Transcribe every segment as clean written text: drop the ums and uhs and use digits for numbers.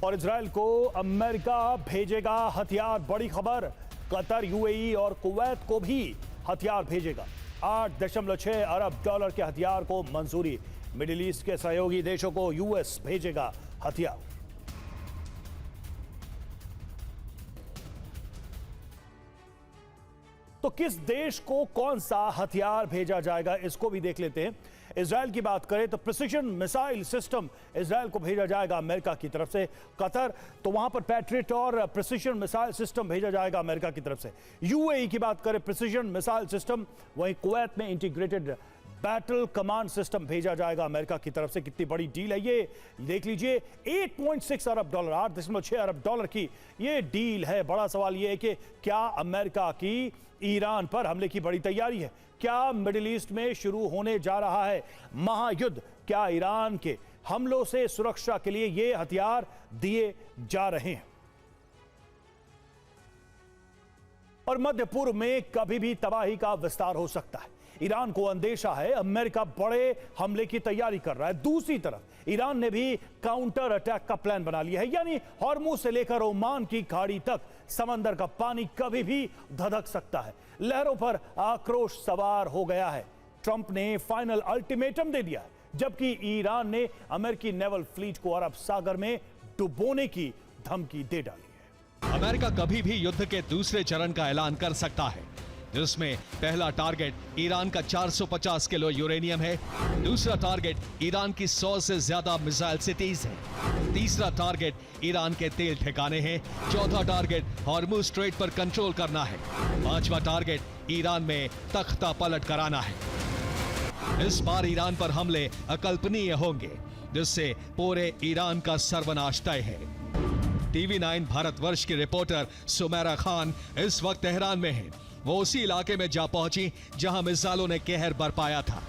और इजराइल को अमेरिका भेजेगा हथियार। बड़ी खबर, कतर, यूएई और कुवैत को भी हथियार भेजेगा। 8.6 अरब डॉलर के हथियार को मंजूरी। मिडिल ईस्ट के सहयोगी देशों को यूएस भेजेगा हथियार। तो किस देश को कौन सा हथियार भेजा जाएगा, इसको भी देख लेते हैं। इजराइल की बात करें तो प्रिसिजन मिसाइल सिस्टम इजराइल को भेजा जाएगा अमेरिका की तरफ से। कतर, तो वहां पर पैट्रियट और प्रिसिजन मिसाइल सिस्टम भेजा जाएगा अमेरिका की तरफ से। यूएई की बात करें, प्रिसिजन मिसाइल सिस्टम। वहीं कुवैत में इंटीग्रेटेड बैटल कमांड सिस्टम भेजा जाएगा अमेरिका की तरफ से। कितनी बड़ी डील है ये, देख लीजिए। 8.6 अरब डॉलर, 8.6 अरब डॉलर की ये डील है। बड़ा सवाल ये है कि क्या अमेरिका की ईरान पर हमले की बड़ी तैयारी है? क्या मिडिल ईस्ट में शुरू होने जा रहा है महायुद्ध? क्या ईरान के हमलों से सुरक्षा के लिए ये हथियार दिए जा रहे हैं? और मध्य पूर्व में कभी भी तबाही का विस्तार हो सकता है। ईरान को अंदेशा है अमेरिका बड़े हमले की तैयारी कर रहा है। दूसरी तरफ ईरान ने भी काउंटर अटैक का प्लान बना लिया है, यानी हॉर्मुज से लेकर ओमान की खाड़ी तक समंदर का पानी कभी भी धधक सकता है। लहरों पर आक्रोश सवार हो गया है। ट्रंप ने फाइनल अल्टीमेटम दे दिया है, जबकि ईरान ने अमेरिकी नेवल फ्लीट को अरब सागर में डुबोने की धमकी दे डाली है। अमेरिका कभी भी युद्ध के दूसरे चरण का ऐलान कर सकता है, जिसमें पहला टारगेट ईरान का 450 किलो यूरेनियम है, दूसरा टारगेट ईरान की 100 से ज्यादा मिसाइल सिटीज है, तीसरा टारगेट ईरान के तेल ठिकाने हैं, चौथा टारगेट हॉर्मुज स्ट्रेट पर कंट्रोल करना है, पांचवा टारगेट ईरान में तख्ता पलट कराना है। इस बार ईरान पर हमले अकल्पनीय होंगे, जिससे पूरे ईरान का सर्वनाश तय है। TV9 भारतवर्ष की रिपोर्टर सुमेरा खान इस वक्त तेहरान में है। वो उसी इलाके में जा पहुंची जहां मिसाइलों ने कहर बरपाया था।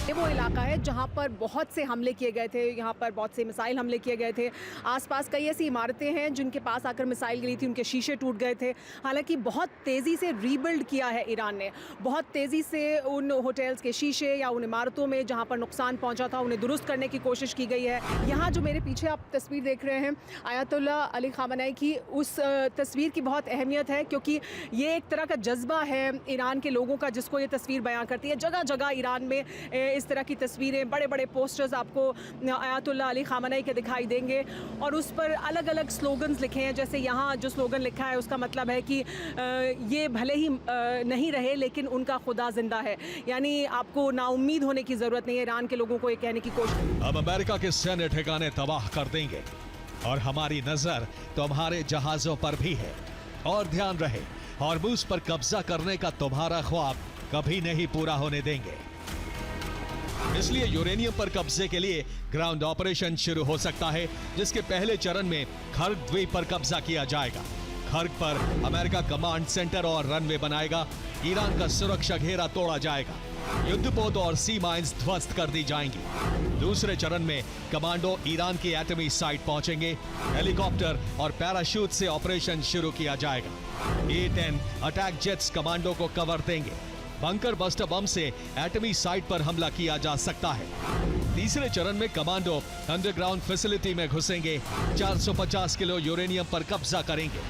ये वो इलाका है जहां पर बहुत से हमले किए गए थे, यहाँ पर बहुत से मिसाइल हमले किए गए थे। आसपास कई ऐसी इमारतें हैं जिनके पास आकर मिसाइल गिरी थी, उनके शीशे टूट गए थे। हालांकि बहुत तेज़ी से रीबिल्ड किया है ईरान ने, बहुत तेज़ी से उन होटल्स के शीशे या उन इमारतों में जहाँ पर नुकसान पहुँचा था उन्हें दुरुस्त करने की कोशिश की गई है। यहाँ जो मेरे पीछे आप तस्वीर देख रहे हैं, आयतुल्लाह अली खामनेई की, उस तस्वीर की बहुत अहमियत है, क्योंकि ये एक तरह का जज्बा है ईरान के लोगों का, जिसको ये तस्वीर बयां करती है। जगह जगह ईरान में इस तरह की तस्वीरें, बड़े बड़े पोस्टर्स आपको आयतुल्लाह अली खामनेई के दिखाई देंगे, और उस पर अलग अलग स्लोगन्स लिखे हैं। जैसे यहाँ जो स्लोगन लिखा है उसका मतलब है कि ये भले ही नहीं रहे लेकिन उनका खुदा जिंदा है, यानी आपको नाउम्मीद होने की जरूरत नहीं है। ईरान के लोगों को ये कहने की कोशिश। अब अमेरिका के सैन्य ठिकाने तबाह कर देंगे और हमारी नजर तुम्हारे जहाजों पर भी है। और ध्यान रहे, हॉर्मुज पर कब्जा करने का तुम्हारा ख्वाब कभी नहीं पूरा होने देंगे। इसलिए यूरेनियम पर कब्जे के लिए ग्राउंड ऑपरेशन शुरू हो सकता है, जिसके पहले चरण में खर्ग द्वीप पर कब्जा किया जाएगा। खर्ग पर अमेरिका कमांड सेंटर और रनवे बनाएगा। ईरान का सुरक्षा घेरा तोड़ा जाएगा, युद्धपोत और सी माइंस ध्वस्त कर दी जाएंगी। दूसरे चरण में कमांडो ईरान की एटमी साइट पहुंचेंगे। हेलीकॉप्टर और पैराशूट से ऑपरेशन शुरू किया जाएगा। A-10 अटैक जेट्स कमांडो को कवर देंगे। बंकर बस्टर बम से एटमी साइट पर हमला किया जा सकता है। तीसरे चरण में कमांडो अंडरग्राउंड फैसिलिटी में घुसेंगे, 450 किलो यूरेनियम पर कब्जा करेंगे।